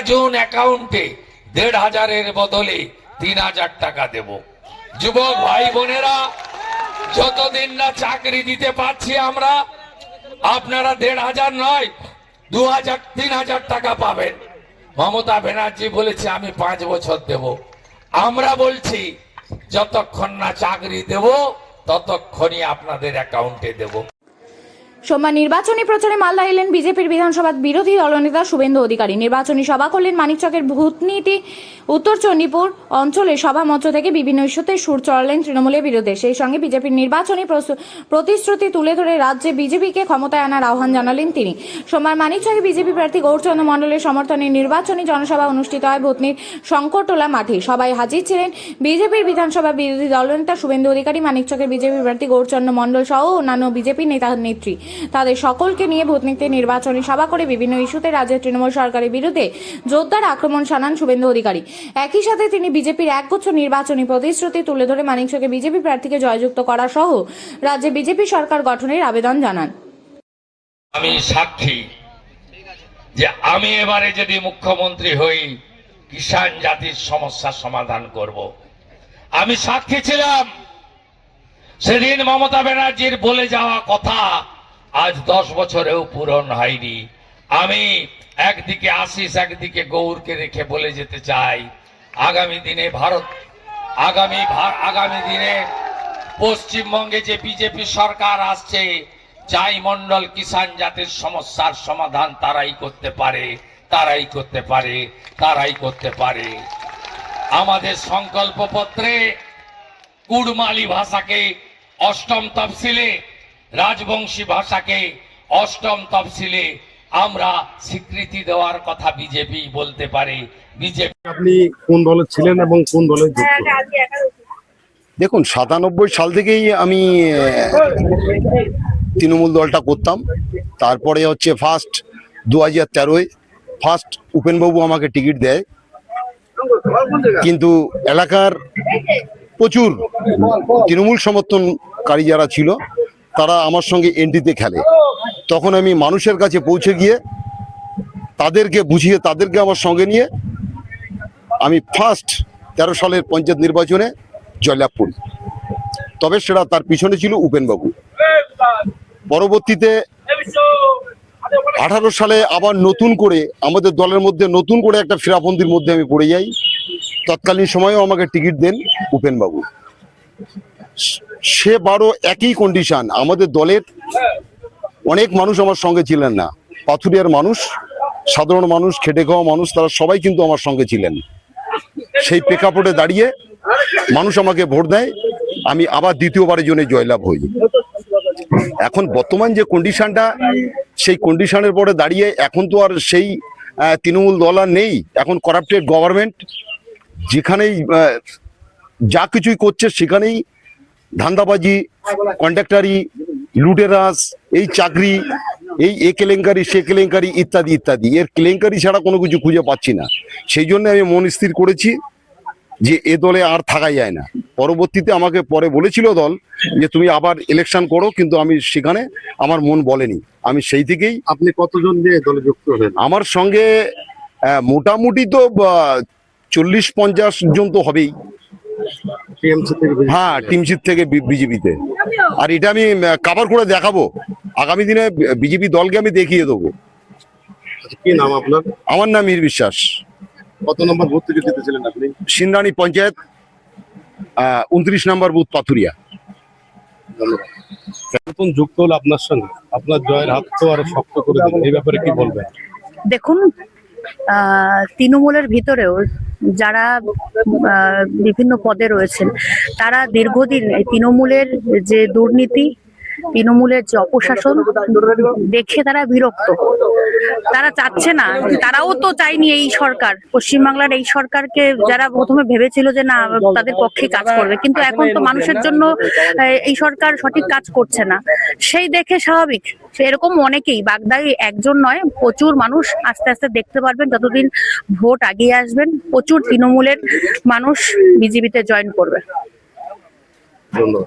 June অ্যাকাউন্টে ১,৫০০-এর বদলে ৩,০০০ টাকা দেব। যুবক ভাই বোনেরা, যতদিন না চাকরি দিতে পারছি আমরা, আপনারা ১,৫০০ নয় ২,০০০ ৩,০০০ টাকা পাবেন। মমতা ব্যানার্জি বলেছে আমি ৫ বছর দেব। আমরা বলছি যতক্ষণ না চাকরি দেব ততক্ষণই আপনাদের অ্যাকাউন্টে দেব। সোমবার নির্বাচনী প্রচারে মালদা এলেন বিজেপির বিধানসভা বিরোধী দলনেতা শুভেন্দু অধিকারী। নির্বাচনী সভা করলেন মানিকচকের ভূতনীতি উত্তর চণ্ডীপুর অঞ্চলে সভা মঞ্চ থেকে বিভিন্ন ইস্যুতে সুর চড়ালেন তৃণমূলের বিরুদ্ধে। সেই সঙ্গে বিজেপির নির্বাচনী প্রতিশ্রুতি তুলে ধরে রাজ্যে বিজেপিকে ক্ষমতায় আনার আহ্বান জানালেন তিনি। সোমবার মানিকচকে বিজেপি প্রার্থী গৌরচন্দ্র মণ্ডলের সমর্থনে নির্বাচনী জনসভা অনুষ্ঠিত হয় ভূতনির শঙ্করটোলা মাঠে। সভায় হাজির ছিলেন বিজেপির বিধানসভা বিরোধী দলনেতা শুভেন্দু অধিকারী, মানিকচকের বিজেপি প্রার্থী গৌরচন্দ্র মণ্ডল সহ অন্যান্য বিজেপি নেতা নেত্রী। তাদের সকলকে নিয়ে ভূতনিতে নির্বাচনী সভা করে বিভিন্ন ইস্যুতে রাজ্যের তৃণমূল সরকারের বিরুদ্ধে জোরদার আক্রমণ শানান শুভেন্দু অধিকারী। একই সাথে তিনি বিজেপির একগুচ্ছ নির্বাচনী প্রতিশ্রুতি তুলে ধরে মানিকচকে বিজেপি প্রার্থীকে জয়যুক্ত করা সহ রাজ্যে বিজেপি সরকার গঠনের আবেদন জানান। আমি সাক্ষী যে আমি এবারে যদি মুখ্যমন্ত্রী হই, কিষাণ জাতির সমস্যার সমাধান করব। আমি সাক্ষী ছিলাম সেদিন মমতা ব্যানার্জির বলে যাওয়া কথা আজ 10 বছরেও পূরণ হয়নি। আমি একদিকে আশিস একদিকে গৌরকে রেখে বলে যেতে চাই, আগামী দিনে আগামী দিনে পশ্চিমবঙ্গে যে বিজেপি সরকার আসছে, চাই মন্ডল কিষাণ জাতির সমস্যার সমাধান তারাই করতে পারে। আমাদের সংকল্পপত্রে কুড়মালি ভাষাকে 8ম তফসিলে, রাজবংশী ভাষাকে 8ম তফসিলে আমরা স্বীকৃতি দেওয়ার কথা বিজেপি বলতে পারে। বিজেপি আপনি কোন দলে ছিলেন এবং কোন দলে যুক্ত? দেখুন, 97 সাল থেকেই আমি তৃণমূল দলটা করতাম। তারপরে হচ্ছে ফার্স্ট 2013-এ ফার্স্ট উপেনবাবু আমাকে টিকিট দেয়, কিন্তু এলাকার প্রচুর তৃণমূল সমর্থনকারী যারা ছিল তারা আমার সঙ্গে এন্ট্রিতে খেলে। তখন আমি মানুষের কাছে পৌঁছে গিয়ে তাদেরকে বুঝিয়ে তাদেরকে আমার সঙ্গে নিয়ে আমি ফার্স্ট 13 সালের পঞ্চায়েত নির্বাচনে জয়লাভ করি। তবে সেটা তার পিছনে ছিল উপেনবাবু। পরবর্তীতে 18 সালে আবার নতুন করে আমাদের দলের মধ্যে নতুন করে একটা ফেরাবন্দির মধ্যে আমি পড়ে যাই। তৎকালীন সময়েও আমাকে টিকিট দেন উপেনবাবু। সেবারও একই কন্ডিশন, আমাদের দলের অনেক মানুষ আমার সঙ্গে ছিলেন না। পাথুরিয়ার মানুষ, সাধারণ মানুষ, খেটে খাওয়া মানুষ, তারা সবাই কিন্তু আমার সঙ্গে ছিলেন। সেই প্রেক্ষাপটে দাঁড়িয়ে মানুষ আমাকে ভোট দেয়, আমি আবার দ্বিতীয়বারের জন্য জয়লাভ হই। এখন বর্তমান যে কন্ডিশনটা, সেই কন্ডিশনের পরে দাঁড়িয়ে এখন তো আর সেই তৃণমূল দল আর নেই। এখন করাপ্টেড গভর্নমেন্ট, যেখানেই যা কিছুই করছে সেখানেই ধান্দাবাজি, কন্ট্রাক্টারি, লুটেরাস, এই চাকরি, এই এ কেলেঙ্কারি সে কেলেঙ্কারি ইত্যাদি ইত্যাদি। এর কেলেঙ্কারি ছাড়া কোনো কিছু খুঁজে পাচ্ছি না। সেই জন্য আমি মন স্থির করেছি যে এ দলে আর থাকা যায় না। পরবর্তীতে আমাকে পরে বলেছিল দল যে তুমি আবার ইলেকশন করো, কিন্তু আমি সেখানে আমার মন বলেনি। আমি সেই থেকেই। আপনি কতজন নিয়ে দলে যুক্ত হলেন? আমার সঙ্গে মোটামুটি তো 40-50 জন তো হবেই। হ্যাঁ, টিমশিপ থেকে বিজেপিতে। আর এটা আমি কভার করে দেখাবো, আগামী দিনে বিজেপি দলকে আমি দেখিয়ে দেবো। কি নাম আপনার? আমার নাম মীর বিশ্বাস। কত নম্বর বুথ থেকে জিতেছিলেন আপনি? সিন্দানি পঞ্চায়েত 29 নম্বর বুথ, পাথুরিয়া। নতুন যুক্ত হলো আপনার সঙ্গে, আপনার জয়ের হাত তো আরো শক্ত করে দিল, এই ব্যাপারে কি বলবেন? দেখুন, তৃণমূলের ভিতরেও যারা বিভিন্ন পদে রয়েছেন তারা দীর্ঘদিন এই তৃণমূলের যে দুর্নীতি, তৃণমূলের যে অপশাসন দেখে তারা বিরক্ত। তারা চাচ্ছে না, তারাও তো চায়নি এই সরকার, পশ্চিমবাংলার এই সরকারকে যারা প্রথমে ভেবেছিল যে না তাদের পক্ষে কাজ করবে, কিন্তু এখন তো মানুষের জন্য এই সরকার সঠিক কাজ করছে না। সেই দেখে স্বাভাবিক এরকম অনেকেই, বাগদাই একজন নয়, প্রচুর মানুষ আস্তে আস্তে দেখতে পারবেন যতদিন ভোট আগিয়ে আসবেন, প্রচুর তৃণমূলের মানুষ বিজেপিতে জয়েন করবে। ধন্যবাদ।